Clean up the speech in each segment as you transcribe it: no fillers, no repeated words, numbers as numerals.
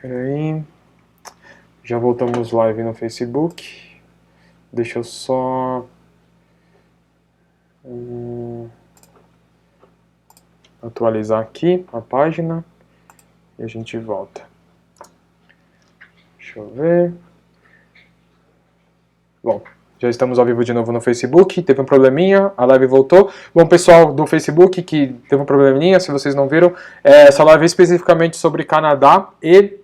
Peraí. Já voltamos live no Facebook. Deixa eu só atualizar aqui a página e a gente volta. Deixa eu ver. Bom, já estamos ao vivo de novo no Facebook, teve um probleminha, a live voltou. Bom, pessoal do Facebook que teve um probleminha, se vocês não viram, essa live é especificamente sobre Canadá e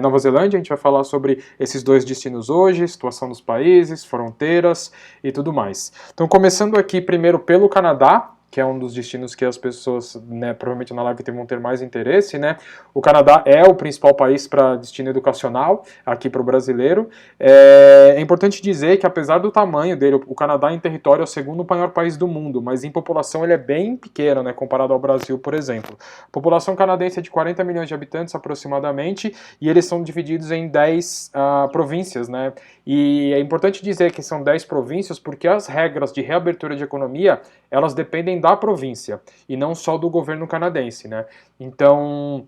Nova Zelândia. A gente vai falar sobre esses dois destinos hoje, situação dos países, fronteiras e tudo mais. Então, começando aqui primeiro pelo Canadá, que é um dos destinos que as pessoas, né, provavelmente na live vão ter mais interesse, né? O Canadá é o principal país para destino educacional aqui para o brasileiro. É importante dizer que, apesar do tamanho dele, o Canadá em território é o segundo maior país do mundo, mas em população ele é bem pequeno, né, comparado ao Brasil, por exemplo. A população canadense é de 40 milhões de habitantes aproximadamente, e eles são divididos em 10 províncias, né? E é importante dizer que são 10 províncias porque as regras de reabertura de economia, elas dependem da província e não só do governo canadense, né? Então,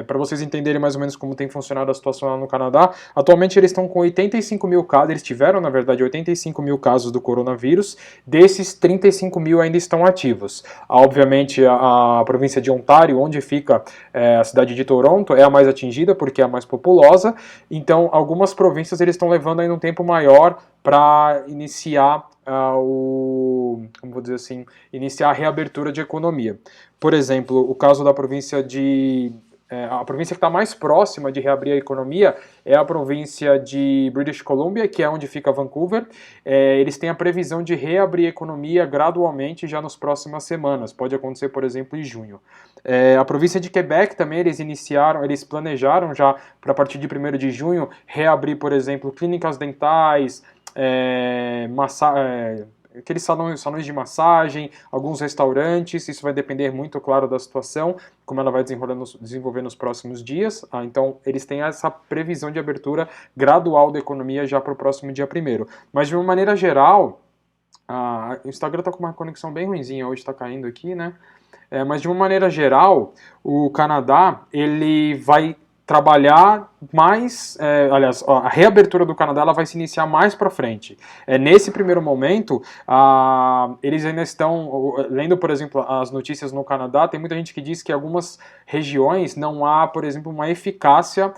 para vocês entenderem mais ou menos como tem funcionado a situação lá no Canadá, atualmente eles estão com 85 mil casos, eles tiveram, na verdade, 85 mil casos do coronavírus, desses 35 mil ainda estão ativos. Obviamente, a província de Ontário, onde fica a cidade de Toronto, é a mais atingida, porque é a mais populosa, então algumas províncias eles estão levando ainda um tempo maior para iniciar como vou dizer assim, iniciar a reabertura de economia. Por exemplo, o caso da província a província que está mais próxima de reabrir a economia é a província de British Columbia, que é onde fica Vancouver. Eles têm a previsão de reabrir a economia gradualmente já nas próximas semanas. Pode acontecer, por exemplo, em junho. A província de Quebec também, eles planejaram já para a partir de 1º de junho reabrir, por exemplo, clínicas dentais, aqueles salões de massagem, alguns restaurantes. Isso vai depender muito, claro, da situação, como ela vai desenvolver nos próximos dias. Então, eles têm essa previsão de abertura gradual da economia já para o próximo dia 1º. Mas, de uma maneira geral, o Instagram está com uma conexão bem ruinzinha, hoje está caindo aqui, né? Mas, de uma maneira geral, o Canadá, ele vai trabalhar mais, aliás, a reabertura do Canadá ela vai se iniciar mais para frente. Nesse primeiro momento, eles ainda estão, lendo, por exemplo, as notícias no Canadá, tem muita gente que diz que em algumas regiões não há, por exemplo, uma eficácia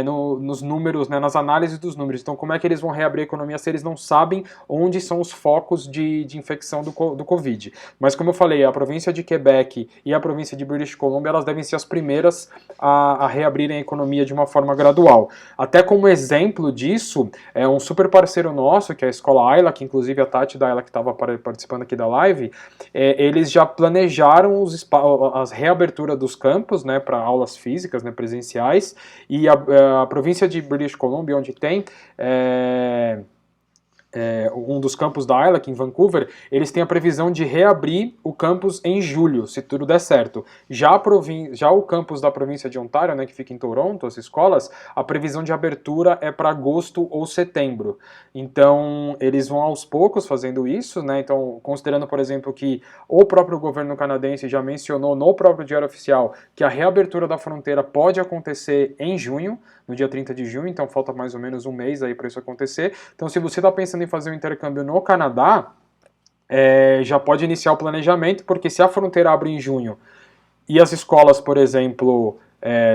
nos números, né, nas análises dos números. Então, como é que eles vão reabrir a economia se eles não sabem onde são os focos de infecção do Covid? Mas, como eu falei, a província de Quebec e a província de British Columbia, elas devem ser as primeiras a reabrirem a economia de uma forma gradual. Até como exemplo disso, é um super parceiro nosso, que é a Escola Ayla, que inclusive a Tati da Ayla, que estava participando aqui da live, eles já planejaram as reabertura dos campos, né, para aulas físicas, né, presenciais, e a província de British Columbia, onde tem um dos campos da Ayla, aqui em Vancouver, eles têm a previsão de reabrir o campus em julho, se tudo der certo. Já o campus da província de Ontário, né, que fica em Toronto, as escolas, a previsão de abertura é para agosto ou setembro. Então, eles vão aos poucos fazendo isso, né? Então, considerando, por exemplo, que o próprio governo canadense já mencionou no próprio Diário Oficial que a reabertura da fronteira pode acontecer em junho, no dia 30 de junho, então falta mais ou menos um mês aí para isso acontecer. Então, se você está pensando em fazer um intercâmbio no Canadá, já pode iniciar o planejamento, porque se a fronteira abre em junho e as escolas, por exemplo,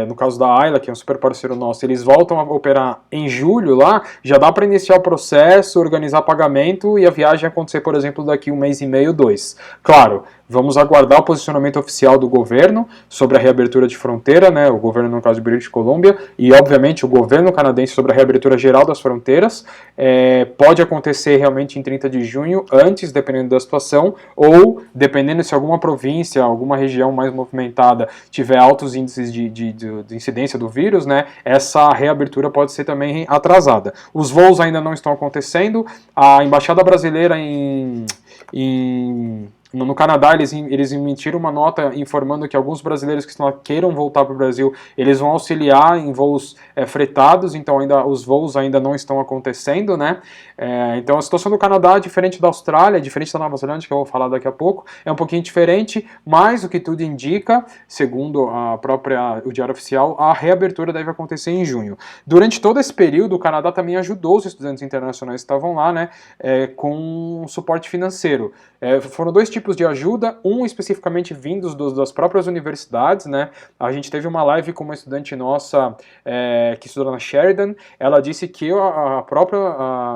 no caso da Ayla, que é um super parceiro nosso, eles voltam a operar em julho lá, já dá para iniciar o processo, organizar pagamento e a viagem acontecer, por exemplo, daqui 1,5 mês, 2. Claro, vamos aguardar o posicionamento oficial do governo sobre a reabertura de fronteira, né, o governo, no caso de British Columbia, e obviamente o governo canadense sobre a reabertura geral das fronteiras. Pode acontecer realmente em 30 de junho, antes, dependendo da situação, ou dependendo se alguma província, alguma região mais movimentada tiver altos índices de incidência do vírus, né, essa reabertura pode ser também atrasada. Os voos ainda não estão acontecendo. A Embaixada Brasileira em No Canadá, eles emitiram uma nota informando que alguns brasileiros que queiram voltar para o Brasil, eles vão auxiliar em voos fretados, então os voos ainda não estão acontecendo, né? Então a situação do Canadá, diferente da Austrália, diferente da Nova Zelândia, que eu vou falar daqui a pouco, é um pouquinho diferente, mas o que tudo indica, segundo o Diário Oficial, a reabertura deve acontecer em junho. Durante todo esse período, o Canadá também ajudou os estudantes internacionais que estavam lá, né, com suporte financeiro. Foram dois tipos de ajuda, um especificamente vindos das próprias universidades, né? A gente teve uma live com uma estudante nossa que estudou na Sheridan. Ela disse que a própria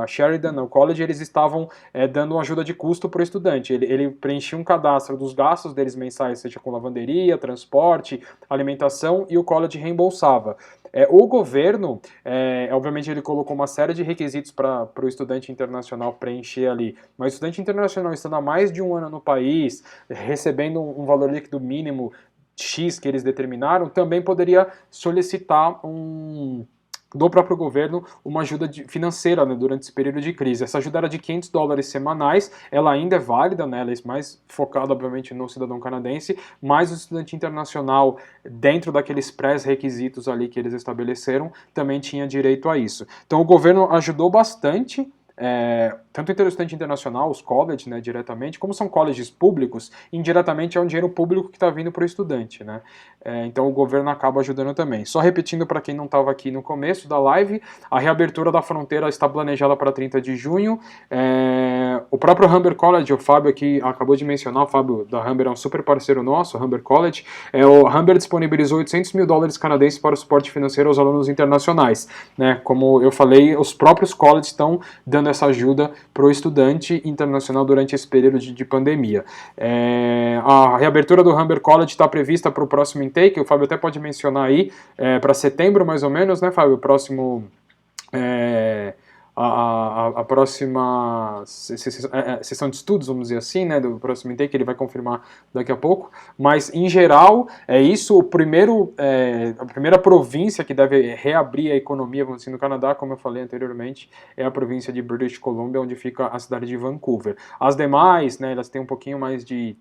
Sheridan, o college, eles estavam dando uma ajuda de custo para o estudante. Ele preenchia um cadastro dos gastos deles mensais, seja com lavanderia, transporte, alimentação, e o college reembolsava. O governo, obviamente, ele colocou uma série de requisitos para o estudante internacional preencher ali, mas o estudante internacional estando há mais de um ano no país, recebendo um valor líquido mínimo X que eles determinaram, também poderia solicitar do próprio governo uma ajuda financeira, né, durante esse período de crise. Essa ajuda era de $500 semanais, ela ainda é válida, né, ela é mais focada, obviamente, no cidadão canadense, mas o estudante internacional, dentro daqueles pré-requisitos ali que eles estabeleceram, também tinha direito a isso. Então o governo ajudou bastante, tanto o estudante internacional, os colleges, né, diretamente, como são colleges públicos, indiretamente é um dinheiro público que está vindo para o estudante, né? Então o governo acaba ajudando também. Só repetindo para quem não estava aqui no começo da live, a reabertura da fronteira está planejada para 30 de junho. O próprio Humber College, o Fábio aqui acabou de mencionar, o Fábio da Humber é um super parceiro nosso, o Humber College. O Humber disponibilizou $800 mil canadenses para o suporte financeiro aos alunos internacionais, né? Como eu falei, os próprios colleges estão dando essa ajuda para o estudante internacional durante esse período de pandemia. A reabertura do Humber College está prevista para o próximo intake, o Fábio até pode mencionar aí, para setembro mais ou menos, né, Fábio? O próximo... A próxima sessão de estudos, vamos dizer assim, né, do próximo intake, ele vai confirmar daqui a pouco, mas em geral é isso. A primeira província que deve reabrir a economia, vamos dizer, no Canadá, como eu falei anteriormente, é a província de British Columbia, onde fica a cidade de Vancouver. As demais, né, elas têm um pouquinho mais de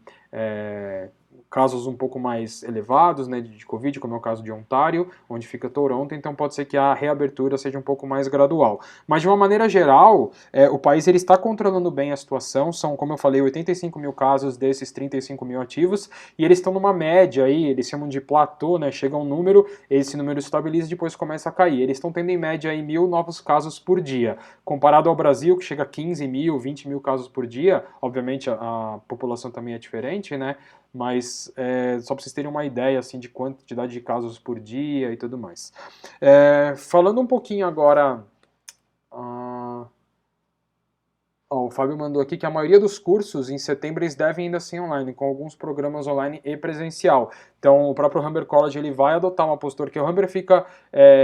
casos um pouco mais elevados, né, de Covid, como é o caso de Ontário, onde fica Toronto, então pode ser que a reabertura seja um pouco mais gradual. Mas de uma maneira geral, o país ele está controlando bem a situação, são, como eu falei, 85 mil casos desses 35 mil ativos, e eles estão numa média aí, eles chamam de platô, né, chega um número, esse número estabiliza e depois começa a cair. Eles estão tendo em média aí 1.000 novos casos por dia, comparado ao Brasil, que chega a 15 mil, 20 mil casos por dia. Obviamente a população também é diferente, né, mas só para vocês terem uma ideia assim, de quantidade de casos por dia e tudo mais. Falando um pouquinho agora... o Fábio mandou aqui que a maioria dos cursos em setembro eles devem ainda ser online, com alguns programas online e presencial. Então o próprio Humber College ele vai adotar uma postura, que o Humber fica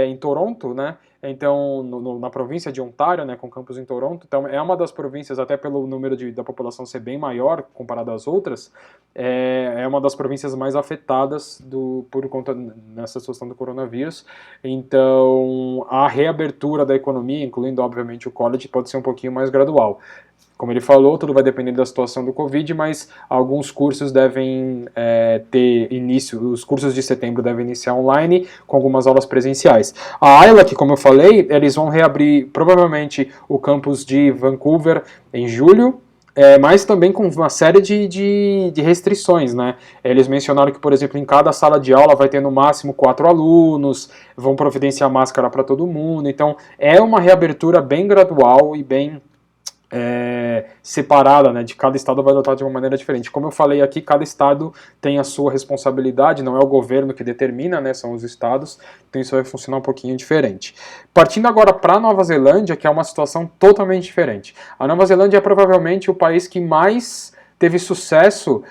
em Toronto, né? Então na província de Ontário, né, com campus em Toronto. Então é uma das províncias, até pelo número da população ser bem maior comparado às outras, é uma das províncias mais afetadas por conta nessa situação do coronavírus. Então a reabertura da economia, incluindo obviamente o college, pode ser um pouquinho mais gradual. Como ele falou, tudo vai depender da situação do Covid, mas alguns cursos devem ter início, os cursos de setembro devem iniciar online, com algumas aulas presenciais. A ILAC, como eu falei, eles vão reabrir provavelmente o campus de Vancouver em julho, mas também com uma série de restrições, né? Eles mencionaram que, por exemplo, em cada sala de aula vai ter no máximo 4 alunos, vão providenciar máscara para todo mundo, então é uma reabertura bem gradual e bem separada, né? De cada estado vai adotar de uma maneira diferente. Como eu falei aqui, cada estado tem a sua responsabilidade, não é o governo que determina, né? São os estados, então isso vai funcionar um pouquinho diferente. Partindo agora para a Nova Zelândia, que é uma situação totalmente diferente. A Nova Zelândia é provavelmente o país que mais teve sucesso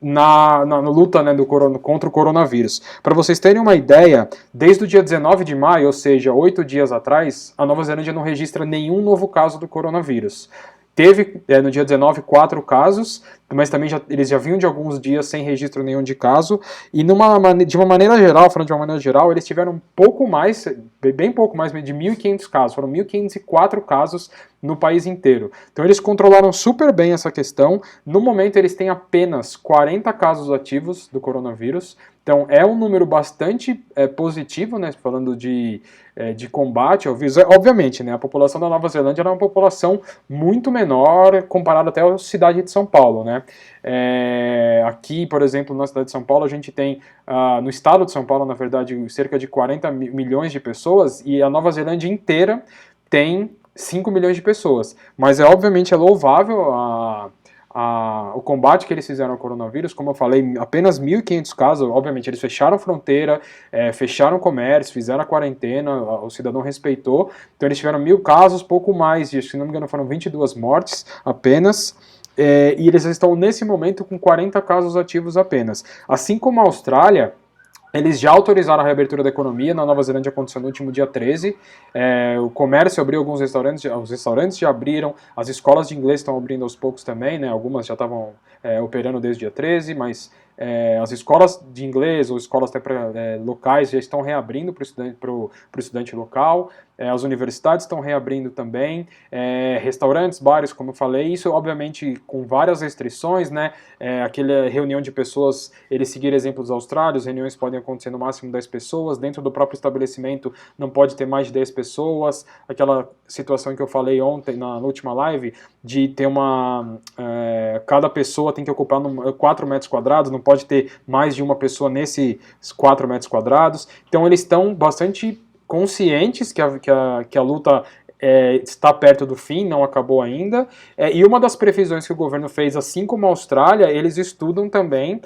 na luta, né, contra o coronavírus. Para vocês terem uma ideia, desde o dia 19 de maio, ou seja, 8 dias atrás, a Nova Zelândia não registra nenhum novo caso do coronavírus. Teve, no dia 19, 4 casos, mas também eles já vinham de alguns dias sem registro nenhum de caso, e de uma maneira geral, falando de uma maneira geral, eles tiveram um pouco mais, bem pouco mais de 1.500 casos, foram 1.504 casos no país inteiro. Então eles controlaram super bem essa questão. No momento eles têm apenas 40 casos ativos do coronavírus, então é um número bastante positivo, né, falando de combate ao vírus. Obviamente, né, a população da Nova Zelândia era uma população muito menor comparada até à cidade de São Paulo, né. Aqui, por exemplo, na cidade de São Paulo, a gente tem, no estado de São Paulo, na verdade, cerca de 40 milhões de pessoas, e a Nova Zelândia inteira tem 5 milhões de pessoas. Mas obviamente é louvável o combate que eles fizeram ao coronavírus. Como eu falei, apenas 1.500 casos. Obviamente eles fecharam a fronteira, fecharam o comércio, fizeram a quarentena, o cidadão respeitou. Então eles tiveram 1.000 casos, pouco mais, se não me engano foram 22 mortes apenas. E eles estão nesse momento com 40 casos ativos apenas. Assim como a Austrália, eles já autorizaram a reabertura da economia. Na Nova Zelândia aconteceu no último dia 13. O comércio abriu, alguns restaurantes, os restaurantes já abriram, as escolas de inglês estão abrindo aos poucos também, né? Algumas já estavam operando desde o dia 13, mas as escolas de inglês ou escolas até locais já estão reabrindo para o estudante local. As universidades estão reabrindo também, restaurantes, bares, como eu falei, isso obviamente com várias restrições, né? Aquela reunião de pessoas, eles seguiram exemplos austrálios, reuniões podem acontecer no máximo 10 pessoas, dentro do próprio estabelecimento não pode ter mais de 10 pessoas, aquela situação que eu falei ontem na última live, de ter cada pessoa tem que ocupar 4 metros quadrados, não pode ter mais de uma pessoa nesses 4 metros quadrados, então eles estão bastante conscientes que a luta está perto do fim, não acabou ainda, e uma das previsões que o governo fez, assim como a Austrália, eles estudam também,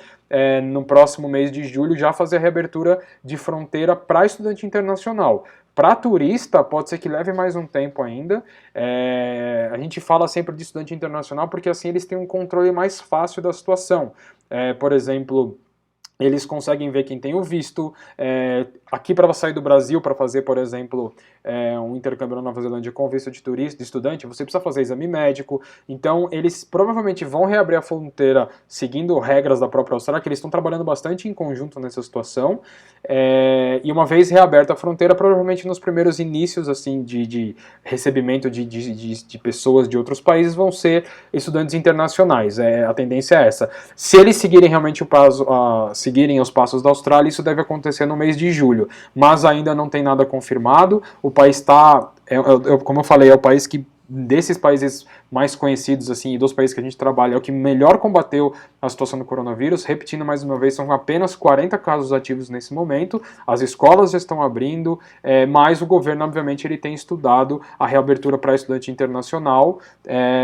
no próximo mês de julho, já fazer a reabertura de fronteira para estudante internacional. Para turista, pode ser que leve mais um tempo ainda. A gente fala sempre de estudante internacional porque assim eles têm um controle mais fácil da situação. Por exemplo, eles conseguem ver quem tem o visto. Aqui para sair do Brasil, para fazer, por exemplo, um intercâmbio na Nova Zelândia com visto de turista, de estudante, você precisa fazer exame médico. Então, eles provavelmente vão reabrir a fronteira seguindo regras da própria Austrália, que eles estão trabalhando bastante em conjunto nessa situação. E uma vez reaberta a fronteira, provavelmente nos primeiros inícios assim de recebimento de pessoas de outros países vão ser estudantes internacionais. A tendência é essa. Se eles seguirem realmente seguirem os passos da Austrália, isso deve acontecer no mês de julho, mas ainda não tem nada confirmado. O país está, como eu falei, é o país que, desses países mais conhecidos assim, e dos países que a gente trabalha, é o que melhor combateu a situação do coronavírus. Repetindo mais uma vez, são apenas 40 casos ativos nesse momento, as escolas já estão abrindo, mas o governo, obviamente, ele tem estudado a reabertura para estudante internacional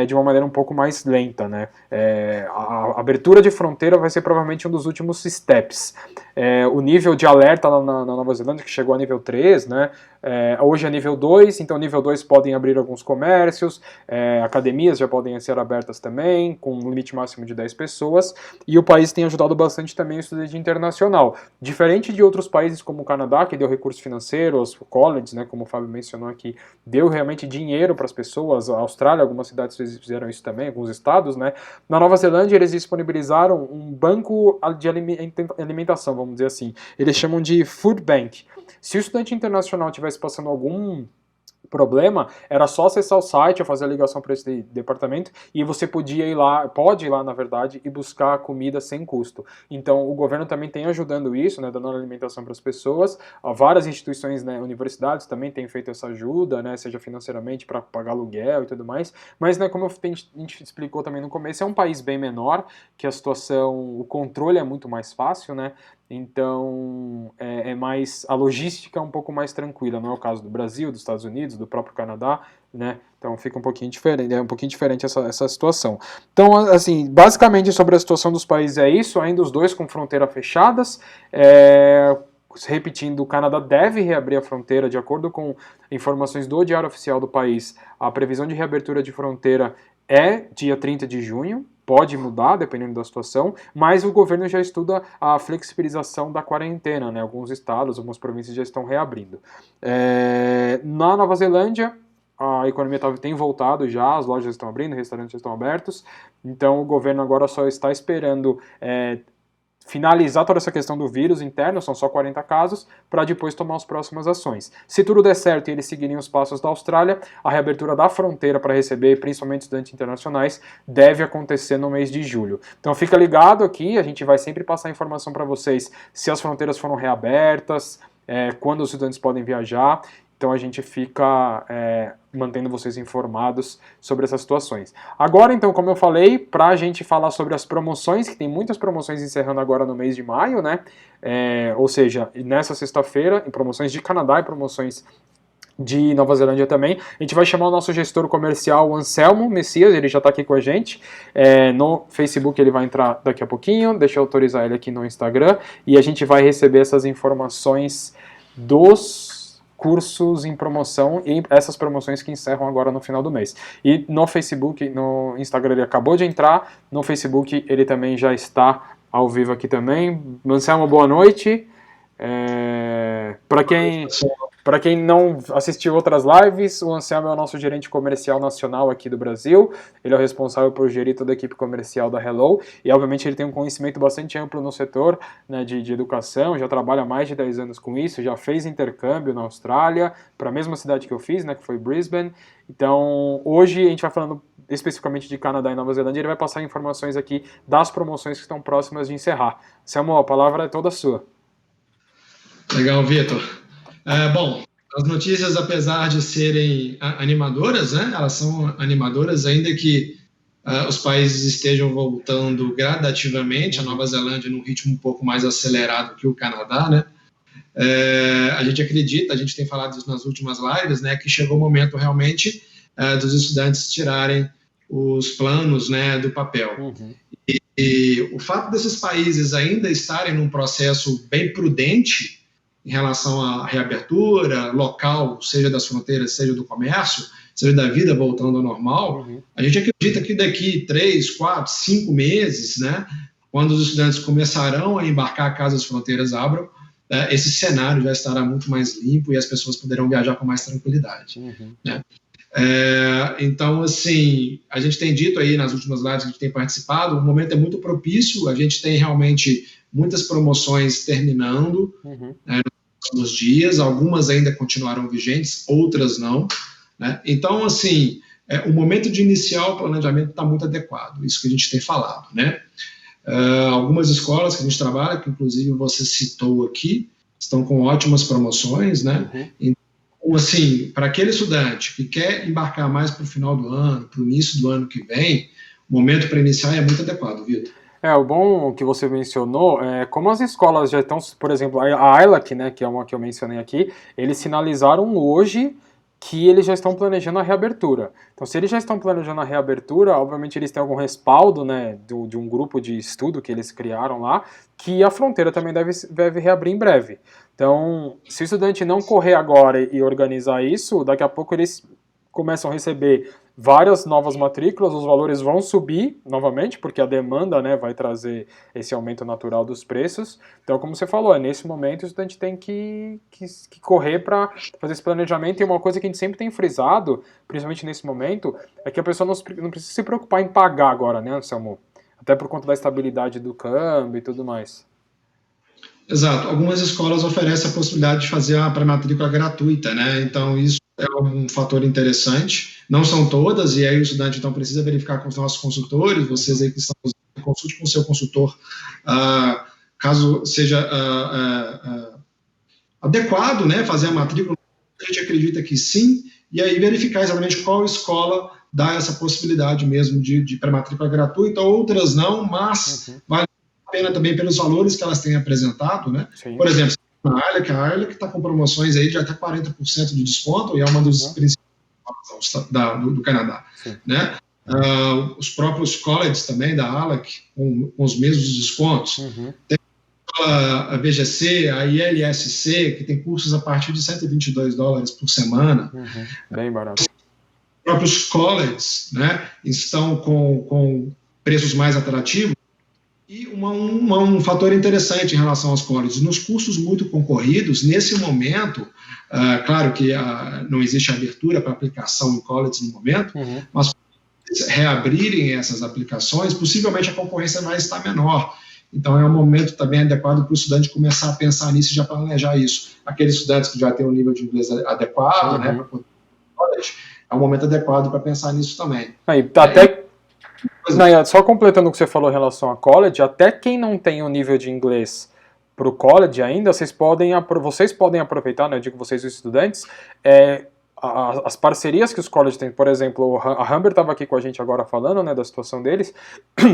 de uma maneira um pouco mais lenta, né? A abertura de fronteira vai ser provavelmente um dos últimos steps. O nível de alerta na Nova Zelândia, que chegou a nível 3, né? Hoje é nível 2, então nível 2 podem abrir alguns comércios, academias já podem ser abertas também, com um limite máximo de 10 pessoas, e o país tem ajudado bastante também o estudante internacional. Diferente de outros países como o Canadá, que deu recurso financeiro, os colleges, né, como o Fábio mencionou aqui, deu realmente dinheiro para as pessoas. A Austrália, algumas cidades fizeram isso também, alguns estados, né. Na Nova Zelândia, eles disponibilizaram um banco de alimentação, vamos dizer assim. Eles chamam de Food Bank. Se o estudante internacional estivesse passando algum problema, era só acessar o site, fazer a ligação para esse departamento e você pode ir lá, na verdade, e buscar comida sem custo. Então, o governo também tem ajudando isso, né, dando alimentação para as pessoas. Várias instituições, né, universidades também têm feito essa ajuda, né, seja financeiramente para pagar aluguel e tudo mais. Mas, né, como a gente explicou também no começo, é um país bem menor, que a situação, o controle é muito mais fácil, né? Então, a logística é um pouco mais tranquila, não é o caso do Brasil, dos Estados Unidos, do próprio Canadá, né? Então fica um pouquinho diferente, essa situação. Então, assim, basicamente sobre a situação dos países é isso, ainda os dois com fronteira fechadas. Repetindo, o Canadá deve reabrir a fronteira de acordo com informações do Diário Oficial do país. A previsão de reabertura de fronteira é dia 30 de junho, pode mudar dependendo da situação, mas o governo já estuda a flexibilização da quarentena, né? Alguns estados, algumas províncias já estão reabrindo. Na Nova Zelândia, a economia tem voltado já, as lojas estão abrindo, restaurantes estão abertos, então o governo agora só está esperando finalizar toda essa questão do vírus interno, são só 40 casos, para depois tomar as próximas ações. Se tudo der certo e eles seguirem os passos da Austrália, a reabertura da fronteira para receber, principalmente estudantes internacionais, deve acontecer no mês de julho. Então fica ligado aqui, a gente vai sempre passar informação para vocês se as fronteiras foram reabertas, quando os estudantes podem viajar. Então a gente fica mantendo vocês informados sobre essas situações. Agora, então, como eu falei, para a gente falar sobre as promoções, que tem muitas promoções encerrando agora no mês de maio, né? Ou seja, nessa sexta-feira, em promoções de Canadá e promoções de Nova Zelândia também, a gente vai chamar o nosso gestor comercial, o Anselmo Messias, ele já está aqui com a gente, no Facebook ele vai entrar daqui a pouquinho, deixa eu autorizar ele aqui no Instagram, e a gente vai receber essas informações dos cursos em promoção e essas promoções que encerram agora no final do mês. E no Facebook, no Instagram ele acabou de entrar, no Facebook ele também já está ao vivo aqui também. Anselmo, boa noite. Para quem não assistiu outras lives, o Anselmo é o nosso gerente comercial nacional aqui do Brasil. Ele é o responsável por gerir toda a equipe comercial da Hello. E, obviamente, ele tem um conhecimento bastante amplo no setor, né, de educação. Já trabalha há mais de 10 anos com isso. Já fez intercâmbio na Austrália, para a mesma cidade que eu fiz, né, que foi Brisbane. Então, hoje a gente vai falando especificamente de Canadá e Nova Zelândia. Ele vai passar informações aqui das promoções que estão próximas de encerrar. Anselmo, a palavra é toda sua. Legal, Vitor. Bom, as notícias, apesar de serem animadoras, né, elas são animadoras ainda que os países estejam voltando gradativamente, a Nova Zelândia num ritmo um pouco mais acelerado que o Canadá, né? A gente acredita, a gente tem falado isso nas últimas lives, né, que chegou o momento realmente dos estudantes tirarem os planos, né, do papel. Uhum. E o fato desses países ainda estarem num processo bem prudente em relação à reabertura local, seja das fronteiras, seja do comércio, seja da vida voltando ao normal, a gente acredita que daqui 3, 4, 5 meses, né, quando os estudantes começarão a embarcar caso as fronteiras abram, esse cenário já estará muito mais limpo e as pessoas poderão viajar com mais tranquilidade. Né? Então, assim, a gente tem dito aí nas últimas lives que a gente tem participado, o momento é muito propício, a gente tem realmente muitas promoções terminando né, nos próximos dias, algumas ainda continuarão vigentes, outras não. Né? Então, assim, o momento de iniciar o planejamento está muito adequado, isso que a gente tem falado. Né? Algumas escolas que a gente trabalha, que inclusive você citou aqui, estão com ótimas promoções, né? Então, assim, para aquele estudante que quer embarcar mais para o final do ano, para o início do ano que vem, o momento para iniciar é muito adequado, Vitor. O bom que você mencionou, como as escolas já estão, por exemplo, a ILAC, né, que é uma que eu mencionei aqui, eles sinalizaram hoje que eles já estão planejando a reabertura. Então, se eles já estão planejando a reabertura, obviamente eles têm algum respaldo, né, de um grupo de estudo que eles criaram lá, que a fronteira também deve reabrir em breve. Então, se o estudante não correr agora e organizar isso, daqui a pouco eles começam a receber várias novas matrículas, os valores vão subir novamente, porque a demanda, né, vai trazer esse aumento natural dos preços. Então, como você falou, nesse momento o estudante tem que correr para fazer esse planejamento. E uma coisa que a gente sempre tem frisado, principalmente nesse momento, é que a pessoa não precisa se preocupar em pagar agora, né, Anselmo? Até por conta da estabilidade do câmbio e tudo mais. Exato. Algumas escolas oferecem a possibilidade de fazer a pré-matrícula gratuita, né? Então, isso é um fator interessante. Não são todas, e aí o estudante, então, precisa verificar com os nossos consultores, vocês aí que estão usando, consulte com o seu consultor, caso seja adequado, né, fazer a matrícula. A gente acredita que sim, e aí verificar exatamente qual escola dá essa possibilidade mesmo de pré-matrícula gratuita, outras não, mas vale a pena também pelos valores que elas têm apresentado, né? Sim. Por exemplo, a ILAC está com promoções aí de até 40% de desconto, e é uma dos principais do Canadá. Né? Os próprios colleges também da ILAC, com os mesmos descontos. Tem a VGC, a ILSC, que tem cursos a partir de $122 por semana. Bem barato. Os próprios colleges, né, estão com preços mais atrativos. E um fator interessante em relação aos colleges, nos cursos muito concorridos, nesse momento, claro que não existe abertura para aplicação em colleges no momento, mas reabrirem essas aplicações, possivelmente a concorrência vai estar menor. Então, é um momento também adequado para o estudante começar a pensar nisso e já planejar isso. Aqueles estudantes que já têm um nível de inglês adequado, né, para poder college, é um momento adequado para pensar nisso também. Aí, só completando o que você falou em relação a college, até quem não tem um nível de inglês para o college ainda, vocês podem aproveitar, né, eu digo vocês os estudantes, as parcerias que os colleges têm. Por exemplo, a Humber estava aqui com a gente agora falando, né, da situação deles.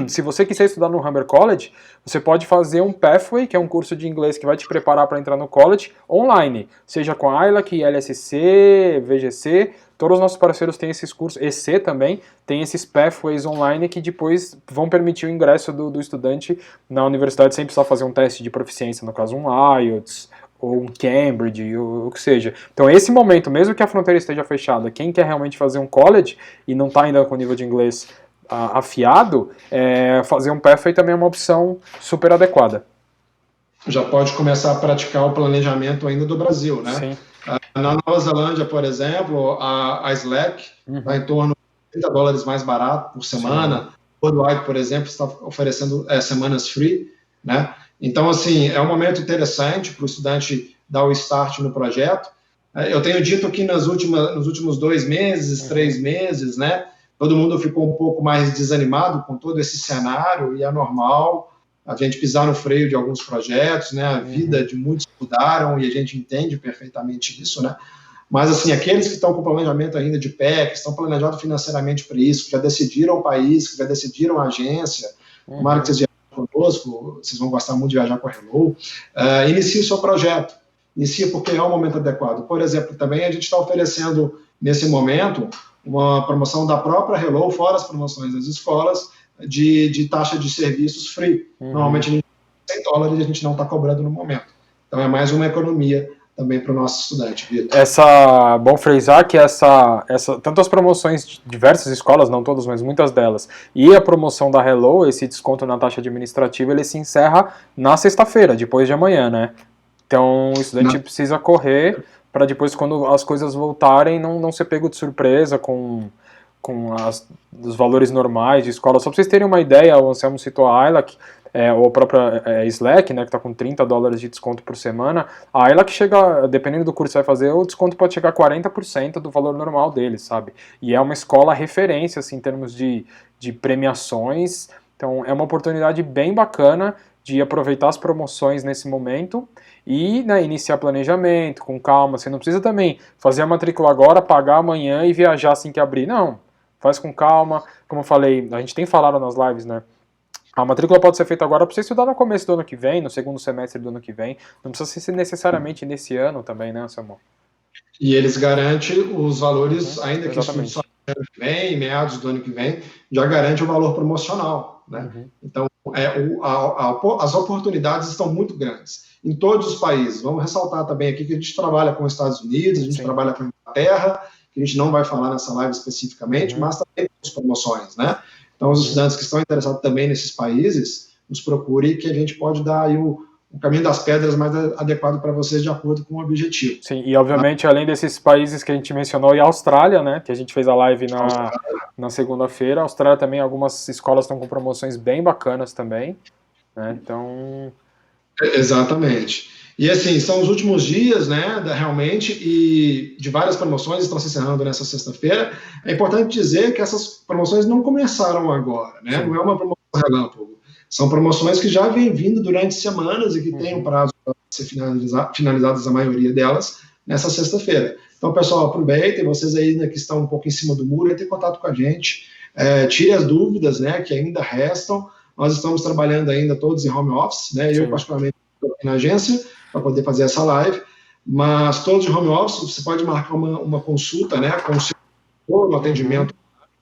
Se você quiser estudar no Humber College, você pode fazer um Pathway, que é um curso de inglês que vai te preparar para entrar no college online, seja com a ILAC, LSC, VGC. Todos os nossos parceiros têm esses cursos, EC também, tem esses pathways online que depois vão permitir o ingresso do estudante na universidade sem precisar fazer um teste de proficiência, no caso um IELTS, ou um Cambridge, ou o que seja. Então esse momento, mesmo que a fronteira esteja fechada, quem quer realmente fazer um college e não está ainda com o nível de inglês afiado, fazer um pathway também é uma opção super adequada. Já pode começar a praticar o planejamento ainda do Brasil, né? Sim. Na Nova Zelândia, por exemplo, a Slack está em torno de $30 mais barato por semana. O Worldwide, por exemplo, está oferecendo semanas free, né? Então, assim, é um momento interessante para o estudante dar o start no projeto. Eu tenho dito que nos últimos 2 meses, 3 meses, né, todo mundo ficou um pouco mais desanimado com todo esse cenário, e é normal a gente pisar no freio de alguns projetos, né, a vida de muitos mudaram e a gente entende perfeitamente isso, né, mas, assim, aqueles que estão com planejamento ainda de pé, que estão planejados financeiramente para isso, que já decidiram o país, que já decidiram a agência, tomara que vocês viajem conosco, vocês vão gostar muito de viajar com a Hello, inicie o seu projeto, inicie porque é um momento adequado. Por exemplo, também a gente está oferecendo, nesse momento, uma promoção da própria Hello, fora as promoções das escolas, de taxa de serviços free. Normalmente a gente tem $100 e a gente não está cobrando no momento. Então é mais uma economia também para o nosso estudante, Vitor. Bom frisar que tanto as promoções de diversas escolas, não todas, mas muitas delas, e a promoção da Hello, esse desconto na taxa administrativa, ele se encerra na sexta-feira, depois de amanhã, né? Então o estudante precisa correr para depois, quando as coisas voltarem, não ser pego de surpresa com os valores normais de escola. Só para vocês terem uma ideia, o Anselmo citou a ILAC, ou a própria Slack, né, que está com $30 de desconto por semana. A ILAC chega, dependendo do curso que você vai fazer, o desconto pode chegar a 40% do valor normal dele, sabe? E é uma escola referência, assim, em termos de premiações. Então é uma oportunidade bem bacana de aproveitar as promoções nesse momento e, né, iniciar planejamento com calma. Você não precisa também fazer a matrícula agora, pagar amanhã e viajar assim que abrir. Não, faz com calma. Como eu falei, a gente tem falado nas lives, né? A matrícula pode ser feita agora para você estudar no começo do ano que vem, no segundo semestre do ano que vem. Não precisa ser necessariamente nesse ano também, né, Samuel? E eles garantem os valores, ainda que estude só no ano que vem, meados do ano que vem, já garante o valor promocional, né? Então, as oportunidades estão muito grandes em todos os países. Vamos ressaltar também aqui que a gente trabalha com os Estados Unidos, a gente trabalha com a Inglaterra, que a gente não vai falar nessa live especificamente, mas também com as promoções, né? Então, os estudantes que estão interessados também nesses países, nos procurem, que a gente pode dar aí o caminho das pedras mais adequado para vocês, de acordo com o objetivo. Sim, e obviamente, além desses países que a gente mencionou, e a Austrália, né, que a gente fez a live na segunda-feira, a Austrália também, algumas escolas estão com promoções bem bacanas também, né, então... Exatamente. E assim, são os últimos dias, né, realmente, e de várias promoções estão se encerrando nessa sexta-feira. É importante dizer que essas promoções não começaram agora, né? Não é uma promoção relâmpago. São promoções que já vêm vindo durante semanas e que têm um prazo para ser finalizadas a maioria delas nessa sexta-feira. Então, pessoal, aproveitem, vocês aí, né, que estão um pouco em cima do muro, entrem em contato com a gente, tire as dúvidas, né, que ainda restam. Nós estamos trabalhando ainda todos em home office, né? Eu, particularmente, estou aqui na agência para poder fazer essa live, mas todos de home office, você pode marcar uma consulta, né, com o seu no atendimento,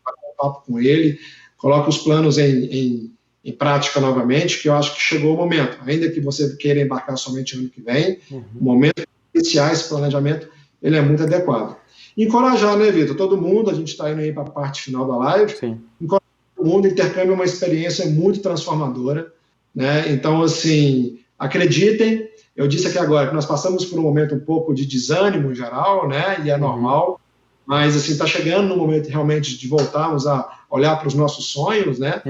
bater um papo com ele, coloca os planos em prática novamente, que eu acho que chegou o momento, ainda que você queira embarcar somente ano que vem, o momento de iniciar esse planejamento, ele é muito adequado. Encorajar, né, Vitor? Todo mundo, a gente está indo aí para a parte final da live, encorajar todo mundo, intercâmbio é uma experiência muito transformadora, né? Então, assim, acreditem, eu disse aqui agora que nós passamos por um momento um pouco de desânimo em geral, né? E é normal, mas assim, está chegando no momento realmente de voltarmos a olhar para os nossos sonhos, né?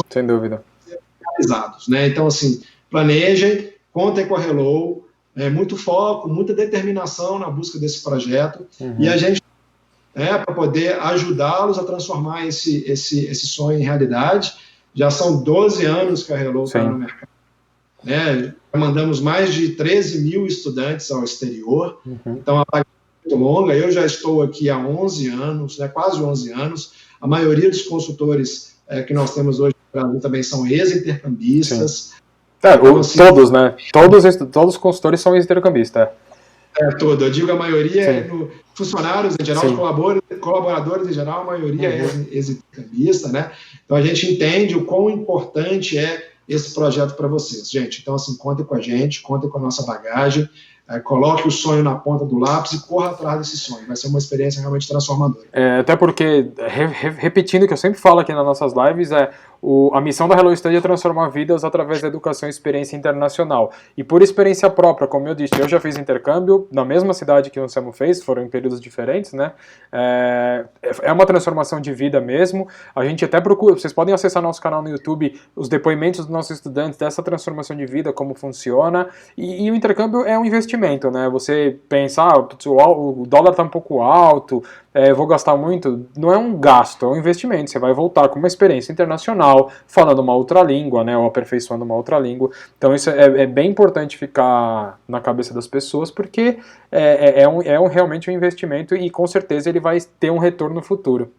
Sem dúvida. Realizados, né? Então, assim, planejem, contem com a Hello, muito foco, muita determinação na busca desse projeto, e a gente, para poder ajudá-los a transformar esse sonho em realidade. Já são 12 anos que a Hello está no mercado, né? Já mandamos mais de 13 mil estudantes ao exterior, então a bagagem é muito longa. Eu já estou aqui há 11 anos, né, quase 11 anos. A maioria dos consultores que nós temos hoje no Brasil também são ex-intercambistas. Então, assim, todos, né? Todos os consultores são ex-intercambistas. Eu digo a maioria, funcionários em geral, colaboradores em geral, a maioria é ex-intercambista, né? Então a gente entende o quão importante é esse projeto para vocês, gente. Então, assim, contem com a gente, contem com a nossa bagagem, coloque o sonho na ponta do lápis e corra atrás desse sonho. Vai ser uma experiência realmente transformadora. Até porque, repetindo o que eu sempre falo aqui nas nossas lives, a missão da Hello Study é transformar vidas através da educação e experiência internacional. E por experiência própria, como eu disse, eu já fiz intercâmbio na mesma cidade que o Anselmo fez, foram em períodos diferentes, né? É uma transformação de vida mesmo. A gente até procura, vocês podem acessar nosso canal no YouTube, os depoimentos dos nossos estudantes dessa transformação de vida, como funciona. E o intercâmbio é um investimento, né? Você pensa, o dólar está um pouco alto, vou gastar muito. Não é um gasto, é um investimento. Você vai voltar com uma experiência internacional, falando uma outra língua, né, ou aperfeiçoando uma outra língua. Então isso é bem importante ficar na cabeça das pessoas, porque realmente um investimento e com certeza ele vai ter um retorno futuro.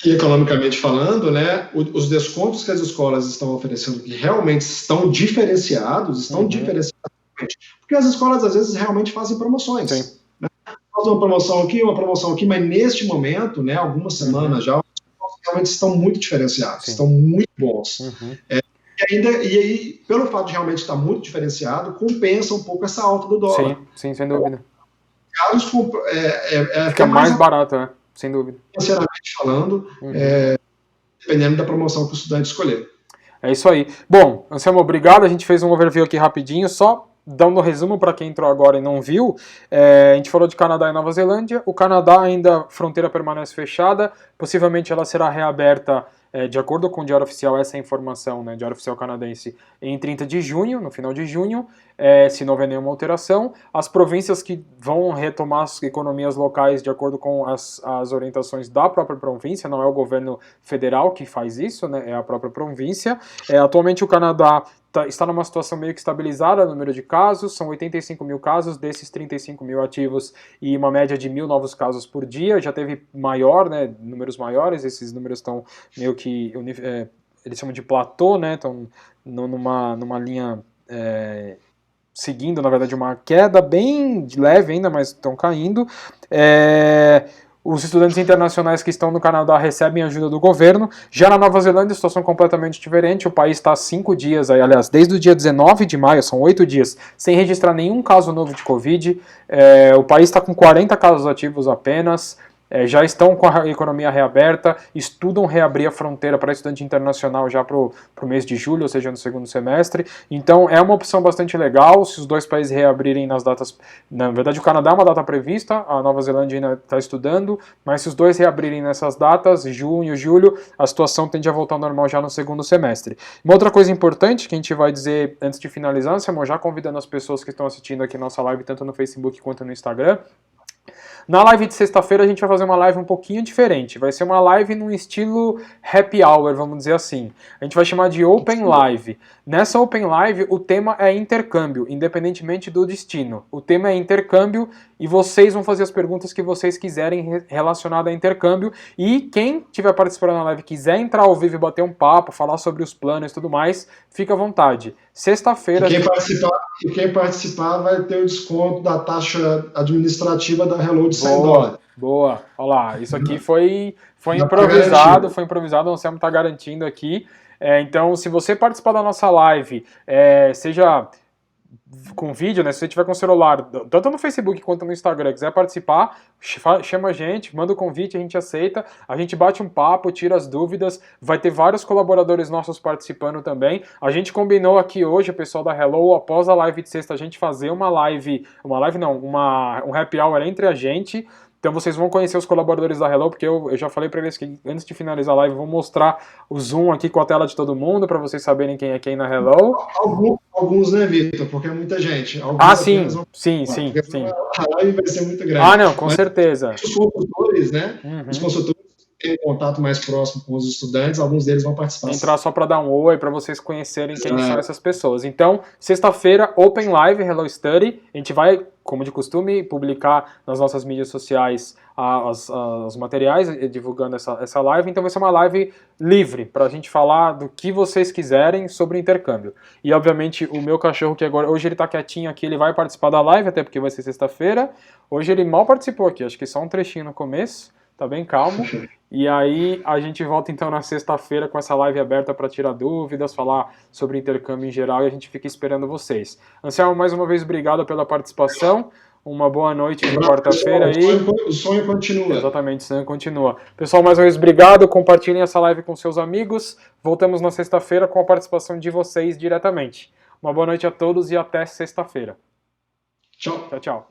E economicamente falando, né, os descontos que as escolas estão oferecendo, que realmente estão diferenciados, porque as escolas às vezes realmente fazem promoções. Sim. Né? Faz uma promoção aqui, mas neste momento, né, algumas semanas já, realmente estão muito diferenciados, estão muito bons. E aí, pelo fato de realmente estar muito diferenciado, compensa um pouco essa alta do dólar. Sim, sem dúvida. Fica mais barato, sem dúvida. Sinceramente falando, dependendo da promoção que o estudante escolher. É isso aí. Bom, Anselmo, obrigado. A gente fez um overview aqui rapidinho, só dando um resumo para quem entrou agora e não viu. A gente falou de Canadá e Nova Zelândia. O Canadá ainda, a fronteira permanece fechada, possivelmente ela será reaberta, de acordo com o Diário Oficial, essa informação, né, Diário Oficial canadense, em 30 de junho, no final de junho, se não houver nenhuma alteração. As províncias que vão retomar as economias locais de acordo com as orientações da própria província, não é o governo federal que faz isso, né, é a própria província. Atualmente o Canadá está numa situação meio que estabilizada no número de casos, são 85 mil casos, desses 35 mil ativos e uma média de 1.000 novos casos por dia. Já teve maior, né, números maiores, esses números estão meio que, eles chamam de platô, né, estão numa linha seguindo, na verdade, uma queda bem leve ainda, mas estão caindo. Os estudantes internacionais que estão no Canadá recebem ajuda do governo. Já na Nova Zelândia, a situação é completamente diferente. O país está há 5 dias, aliás, desde o dia 19 de maio, são 8 dias, sem registrar nenhum caso novo de Covid. O país está com 40 casos ativos apenas. Já estão com a economia reaberta, estudam reabrir a fronteira para estudante internacional já para o mês de julho, ou seja, no segundo semestre. Então é uma opção bastante legal se os dois países reabrirem nas datas. Na verdade, o Canadá é uma data prevista, a Nova Zelândia ainda está estudando, mas se os dois reabrirem nessas datas, junho, julho, a situação tende a voltar ao normal já no segundo semestre. Uma outra coisa importante que a gente vai dizer antes de finalizar, Samuel, já convidando as pessoas que estão assistindo aqui nossa live, tanto no Facebook quanto no Instagram. Na live de sexta-feira a gente vai fazer uma live um pouquinho diferente. Vai ser uma live num estilo happy hour, vamos dizer assim. A gente vai chamar de Open Live. Nessa Open Live o tema é intercâmbio, independentemente do destino. O tema é intercâmbio e vocês vão fazer as perguntas que vocês quiserem relacionadas a intercâmbio. E quem estiver participando da live quiser entrar ao vivo e bater um papo, falar sobre os planos e tudo mais, fica à vontade. Sexta-feira... Quem participar vai ter o desconto da taxa administrativa da Hello de $100. Boa, olha lá, isso aqui foi improvisado, o Anselmo está garantindo aqui. Então, se você participar da nossa live, seja com vídeo, né? Se você tiver com o celular, tanto no Facebook quanto no Instagram, quiser participar, chama a gente, manda o convite, a gente aceita, a gente bate um papo, tira as dúvidas, vai ter vários colaboradores nossos participando também. A gente combinou aqui hoje, o pessoal da Hello, após a live de sexta, a gente fazer um happy hour entre a gente. Então vocês vão conhecer os colaboradores da Hello, porque eu já falei para eles que antes de finalizar a live, eu vou mostrar o Zoom aqui com a tela de todo mundo, para vocês saberem quem é quem na Hello. Alguns, né, Vitor? Porque é muita gente. Alguns sim. A live vai ser muito grande. Ah, não, com certeza. Os consultores, né? Os consultores têm um contato mais próximo com os estudantes, alguns deles vão participar. Entrar só para dar um oi, para vocês conhecerem quem são essas pessoas. Então, sexta-feira, Open Live, Hello Study. A gente vai, como de costume, publicar nas nossas mídias sociais os materiais divulgando essa live. Então vai ser uma live livre, para a gente falar do que vocês quiserem sobre intercâmbio. E, obviamente, o meu cachorro, que agora, hoje ele tá quietinho aqui, ele vai participar da live, até porque vai ser sexta-feira. Hoje ele mal participou aqui, acho que só um trechinho no começo. Tá bem calmo. E aí a gente volta então na sexta-feira com essa live aberta para tirar dúvidas, falar sobre intercâmbio em geral, e a gente fica esperando vocês. Anselmo, mais uma vez, obrigado pela participação. Uma boa noite de quarta-feira aí. O sonho continua. Exatamente, o sonho continua. Pessoal, mais uma vez, obrigado. Compartilhem essa live com seus amigos. Voltamos na sexta-feira com a participação de vocês diretamente. Uma boa noite a todos e até sexta-feira. Tchau. Tchau, tchau.